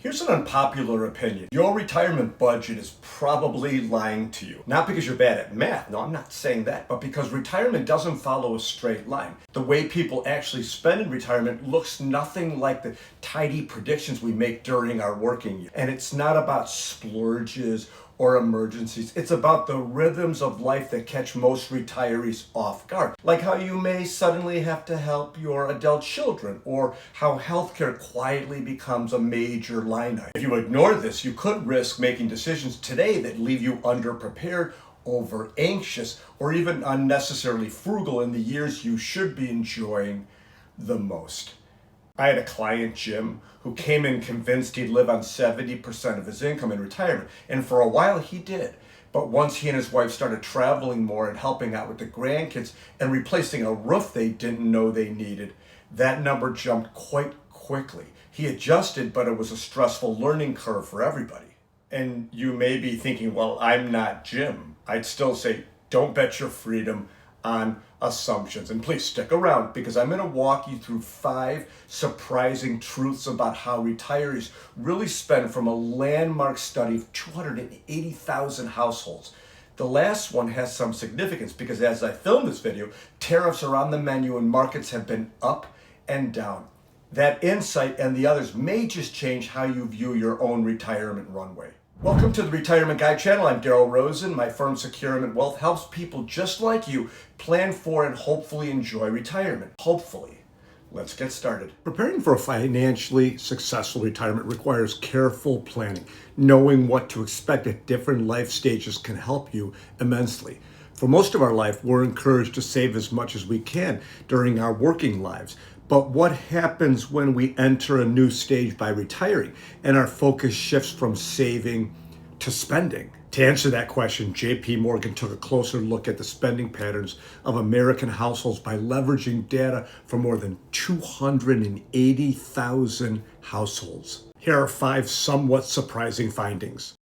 Here's an unpopular opinion. Your retirement budget is probably lying to you. Not because you're bad at math, no, I'm not saying that, but because retirement doesn't follow a straight line. The way people actually spend in retirement looks nothing like the tidy predictions we make during our working year. And it's not about splurges or emergencies. It's about the rhythms of life that catch most retirees off guard. Like how you may suddenly have to help your adult children, or how healthcare quietly becomes a major line item. If you ignore this, you could risk making decisions today that leave you underprepared, over anxious, or even unnecessarily frugal in the years you should be enjoying the most. I had a client, Jim, who came in convinced he'd live on 70% of his income in retirement. And for a while he did. But once he and his wife started traveling more and helping out with the grandkids and replacing a roof they didn't know they needed, that number jumped quite quickly. He adjusted, but it was a stressful learning curve for everybody. And you may be thinking, well, I'm not Jim. I'd still say, don't bet your freedom on assumptions. And please stick around, because I'm going to walk you through 5 surprising truths about how retirees really spend from a landmark study of 280,000 households. The last one has some significance because as I film this video, tariffs are on the menu and markets have been up and down. That insight and the others may just change how you view your own retirement runway. Welcome to the Retirement Guide channel. I'm Darryl Rosen. My firm Securement Wealth helps people just like you plan for and hopefully enjoy retirement. Hopefully. Let's get started. Preparing for a financially successful retirement requires careful planning. Knowing what to expect at different life stages can help you immensely. For most of our life, we're encouraged to save as much as we can during our working lives. But what happens when we enter a new stage by retiring and our focus shifts from saving to spending? To answer that question, JP Morgan took a closer look at the spending patterns of American households by leveraging data from more than 280,000 households. Here are 5 somewhat surprising findings.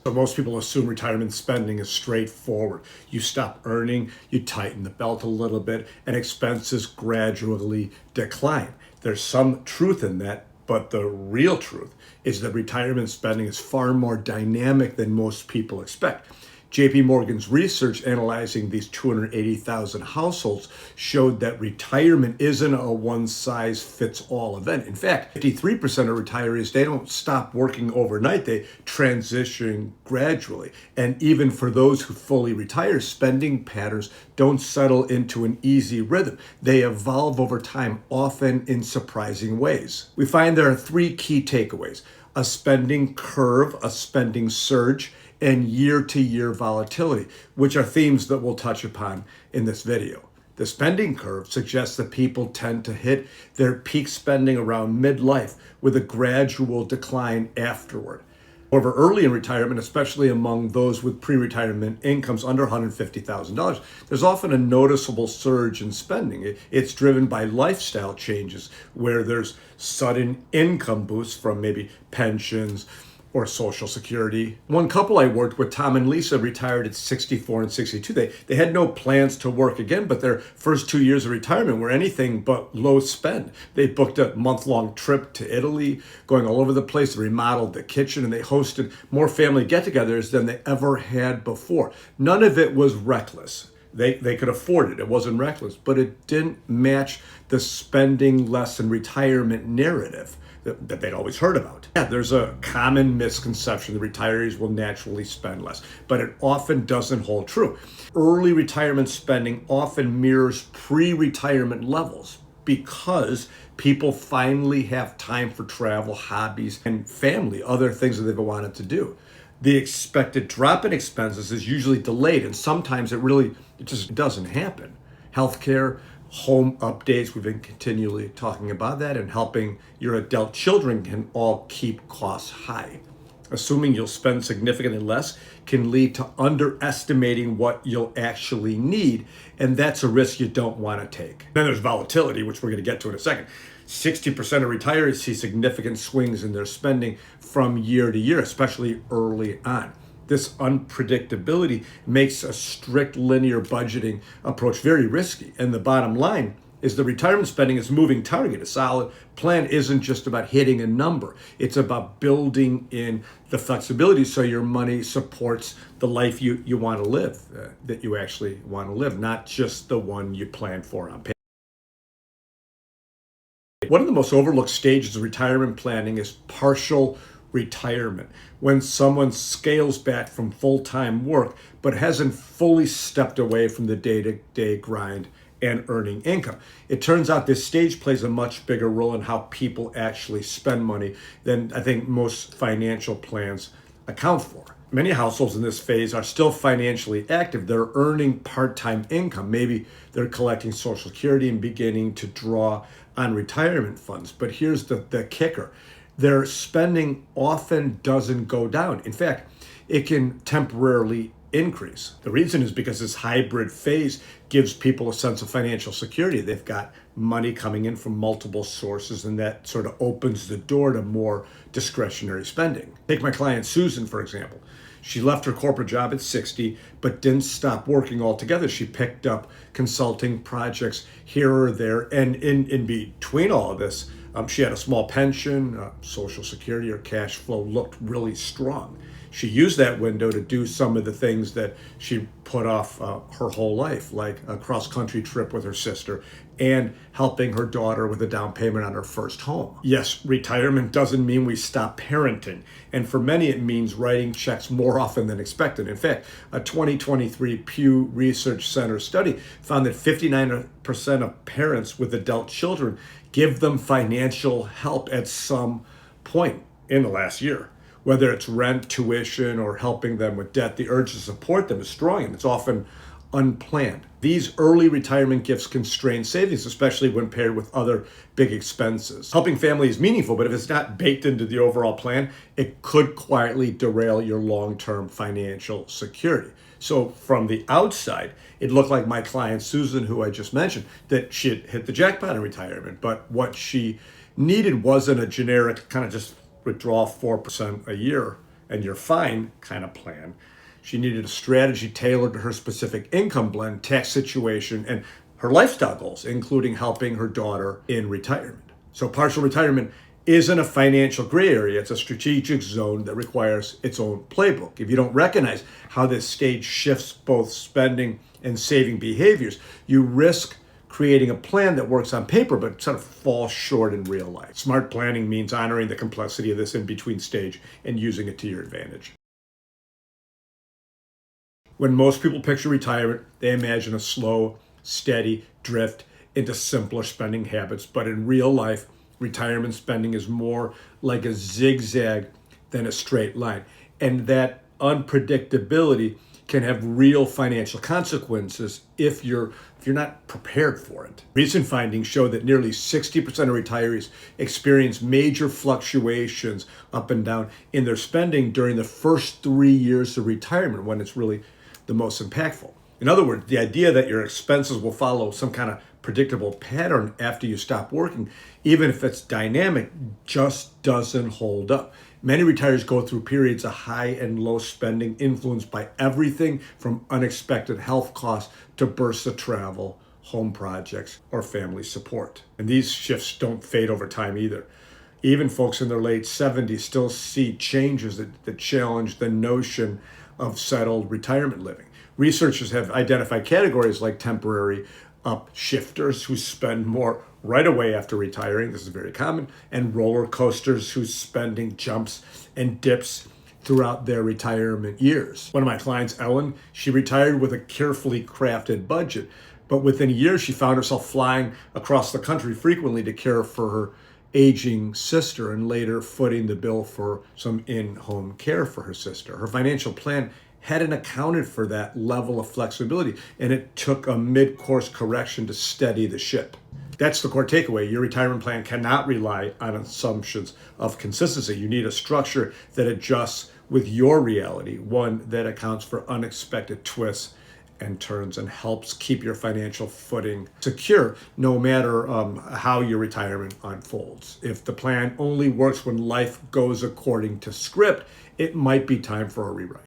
So most people assume retirement spending is straightforward. You stop earning, you tighten the belt a little bit, and expenses gradually decline. There's some truth in that, but the real truth is that retirement spending is far more dynamic than most people expect. JP Morgan's research analyzing these 280,000 households showed that retirement isn't a one-size-fits-all event. In fact, 53% of retirees, they don't stop working overnight, they transition gradually. And even for those who fully retire, spending patterns don't settle into an easy rhythm. They evolve over time, often in surprising ways. We find there are 3 key takeaways: a spending curve, a spending surge, and year-to-year volatility, which are themes that we'll touch upon in this video. The spending curve suggests that people tend to hit their peak spending around midlife with a gradual decline afterward. However, early in retirement, especially among those with pre-retirement incomes under $150,000, there's often a noticeable surge in spending. It's driven by lifestyle changes where there's sudden income boosts from maybe pensions or Social Security. One couple I worked with, Tom and Lisa, retired at 64 and 62. They had no plans to work again, but their first 2 years of retirement were anything but low spend. They booked a month-long trip to Italy, going all over the place. They remodeled the kitchen, and they hosted more family get-togethers than they ever had before. None of it was reckless. They could afford it. It wasn't reckless, but it didn't match the spending less in retirement narrative that they'd always heard about. Yeah, there's a common misconception that retirees will naturally spend less, but it often doesn't hold true. Early retirement spending often mirrors pre-retirement levels because people finally have time for travel, hobbies, and family, other things that they've wanted to do. The expected drop in expenses is usually delayed, and sometimes it just doesn't happen. Healthcare, home updates, we've been continually talking about that, and helping your adult children can all keep costs high. Assuming you'll spend significantly less can lead to underestimating what you'll actually need, and that's a risk you don't want to take. Then there's volatility, which we're going to get to in a second. 60% of retirees see significant swings in their spending from year to year, especially early on. This unpredictability makes a strict linear budgeting approach very risky. And the bottom line is the retirement spending is a moving target. A solid plan isn't just about hitting a number. It's about building in the flexibility so your money supports the life you want to live, that you actually want to live, not just the one you plan for on paper. One of the most overlooked stages of retirement planning is partial retirement, when someone scales back from full-time work but hasn't fully stepped away from the day-to-day grind and earning income. It turns out this stage plays a much bigger role in how people actually spend money than I think most financial plans account for. Many households in this phase are still financially active. They're earning part-time income. Maybe they're collecting Social Security and beginning to draw on retirement funds. But here's the kicker. Their spending often doesn't go down. In fact, it can temporarily increase. The reason is because this hybrid phase gives people a sense of financial security. They've got money coming in from multiple sources, and that sort of opens the door to more discretionary spending. Take my client Susan, for example. She left her corporate job at 60, but didn't stop working altogether. She picked up consulting projects here or there, and in between all of this, she had a small pension, Social Security, her cash flow looked really strong. She used that window to do some of the things that she put off her whole life, like a cross-country trip with her sister and helping her daughter with a down payment on her first home. Yes, retirement doesn't mean we stop parenting. And for many, it means writing checks more often than expected. In fact, a 2023 Pew Research Center study found that 59% of parents with adult children give them financial help at some point in the last year. Whether it's rent, tuition, or helping them with debt, the urge to support them is strong, and it's often unplanned. These early retirement gifts constrain savings, especially when paired with other big expenses. Helping family is meaningful, but if it's not baked into the overall plan, it could quietly derail your long-term financial security. So from the outside, it looked like my client Susan, who I just mentioned, that she had hit the jackpot in retirement, but what she needed wasn't a generic kind of just withdraw 4% a year and you're fine kind of plan. She needed a strategy tailored to her specific income blend, tax situation, and her lifestyle goals, including helping her daughter in retirement. So partial retirement isn't a financial gray area. It's a strategic zone that requires its own playbook. If you don't recognize how this stage shifts both spending and saving behaviors, you risk creating a plan that works on paper but sort of falls short in real life. Smart planning means honoring the complexity of this in-between stage and using it to your advantage. When most people picture retirement, they imagine a slow, steady drift into simpler spending habits. But in real life, retirement spending is more like a zigzag than a straight line. And that unpredictability can have real financial consequences if you're not prepared for it. Recent findings show that nearly 60% of retirees experience major fluctuations up and down in their spending during the first 3 years of retirement, when it's really the most impactful. In other words, the idea that your expenses will follow some kind of predictable pattern after you stop working, even if it's dynamic, just doesn't hold up. Many retirees go through periods of high and low spending influenced by everything from unexpected health costs to bursts of travel, home projects, or family support. And these shifts don't fade over time either. Even folks in their late 70s still see changes that challenge the notion of settled retirement living. Researchers have identified categories like temporary upshifters who spend more right away after retiring. This is very common. And roller coasters whose spending jumps and dips throughout their retirement years. One of my clients, Ellen, she retired with a carefully crafted budget, but within a year she found herself flying across the country frequently to care for her aging sister and later footing the bill for some in-home care for her sister. Her financial plan hadn't accounted for that level of flexibility, and it took a mid-course correction to steady the ship. That's the core takeaway. Your retirement plan cannot rely on assumptions of consistency. You need a structure that adjusts with your reality, one that accounts for unexpected twists and turns and helps keep your financial footing secure no matter how your retirement unfolds. If the plan only works when life goes according to script, it might be time for a rewrite.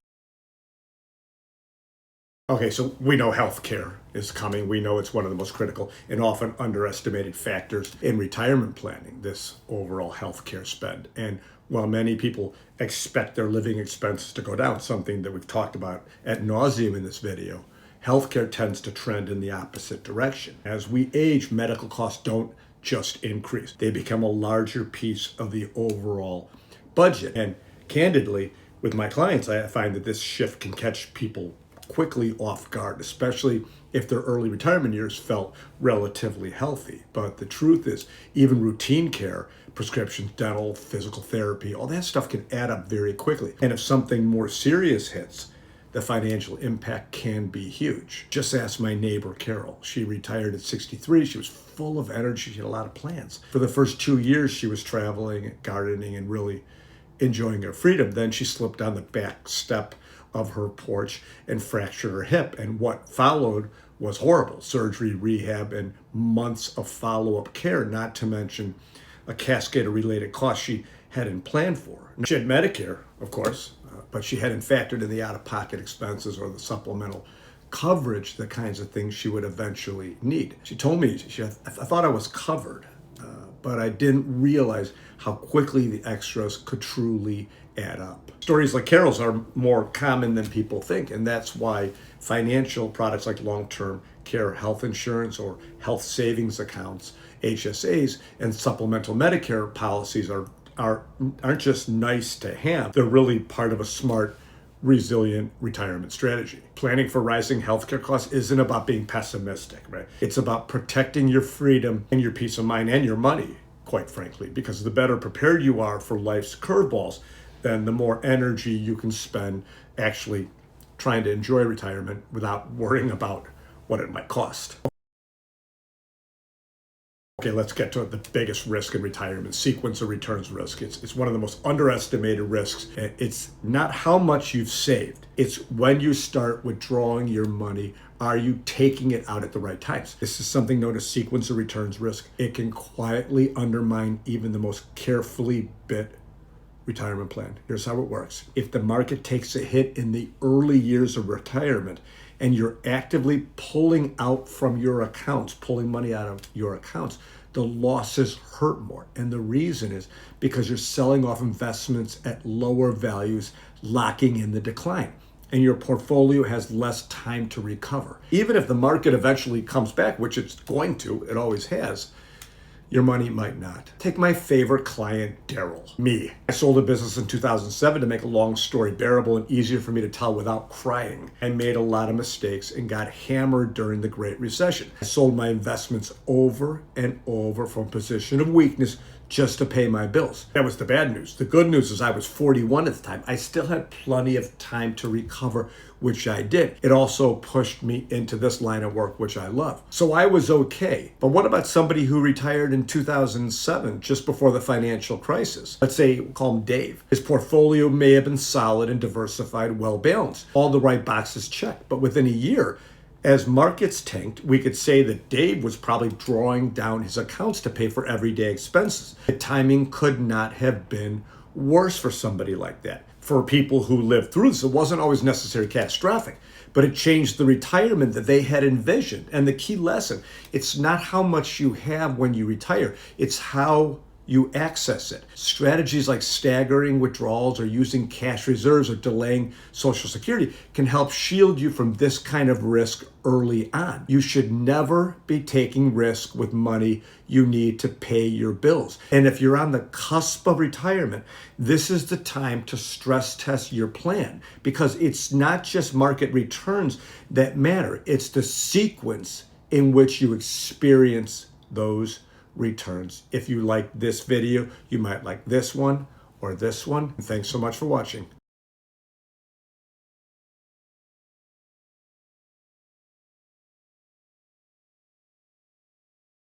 Okay, so we know healthcare is coming. We know it's one of the most critical and often underestimated factors in retirement planning, this overall healthcare spend. And while many people expect their living expenses to go down, something that we've talked about ad nauseum in this video, healthcare tends to trend in the opposite direction. As we age, medical costs don't just increase, they become a larger piece of the overall budget. And candidly, with my clients, I find that this shift can catch people quickly off guard, especially if their early retirement years felt relatively healthy. But the truth is, even routine care, prescriptions, dental, physical therapy, all that stuff can add up very quickly. And if something more serious hits, the financial impact can be huge. Just ask my neighbor, Carol. She retired at 63. She was full of energy. She had a lot of plans. For the first 2 years, she was traveling, gardening, and really enjoying her freedom. Then she slipped on the back step of her porch and fractured her hip. And what followed was horrible: surgery, rehab, and months of follow-up care, not to mention a cascade of related costs she hadn't planned for. She had Medicare, of course, but she hadn't factored in the out-of-pocket expenses or the supplemental coverage, the kinds of things she would eventually need. She told me, I thought I was covered, but I didn't realize how quickly the extras could truly add up. Stories like Carol's are more common than people think, and that's why financial products like long-term care health insurance or health savings accounts, HSAs, and supplemental Medicare policies aren't just nice to have. They're really part of a smart, resilient retirement strategy. Planning for rising healthcare costs isn't about being pessimistic, right? It's about protecting your freedom and your peace of mind and your money, quite frankly, because the better prepared you are for life's curveballs, then the more energy you can spend actually trying to enjoy retirement without worrying about what it might cost. Okay, let's get to the biggest risk in retirement: sequence of returns risk. It's one of the most underestimated risks. It's not how much you've saved. It's when you start withdrawing your money, are you taking it out at the right times? This is something known as sequence of returns risk. It can quietly undermine even the most carefully bit retirement plan. Here's how it works. If the market takes a hit in the early years of retirement and you're actively pulling out from your accounts, pulling money out of your accounts, the losses hurt more. And the reason is because you're selling off investments at lower values, locking in the decline. And your portfolio has less time to recover. Even if the market eventually comes back, which it's going to, it always has, your money might not. Take my favorite client, Darryl, me. I sold a business in 2007 to make a long story bearable and easier for me to tell without crying. I made a lot of mistakes and got hammered during the Great Recession. I sold my investments over and over from a position of weakness just to pay my bills. That was the bad news. The good news is I was 41 at the time. I still had plenty of time to recover, which I did. It also pushed me into this line of work, which I love. So I was okay. But what about somebody who retired in 2007, just before the financial crisis? Let's say, call him Dave. His portfolio may have been solid and diversified, well balanced, all the right boxes checked. But within a year, as markets tanked, we could say that Dave was probably drawing down his accounts to pay for everyday expenses. The timing could not have been worse for somebody like that. For people who lived through this, it wasn't always necessarily catastrophic, but it changed the retirement that they had envisioned. And the key lesson, it's not how much you have when you retire, it's how you access it. Strategies like staggering withdrawals or using cash reserves or delaying Social Security can help shield you from this kind of risk early on. You should never be taking risk with money you need to pay your bills. And if you're on the cusp of retirement, this is the time to stress test your plan, because it's not just market returns that matter. It's the sequence in which you experience those returns. If you like this video, you might like this one or this one. Thanks so much for watching.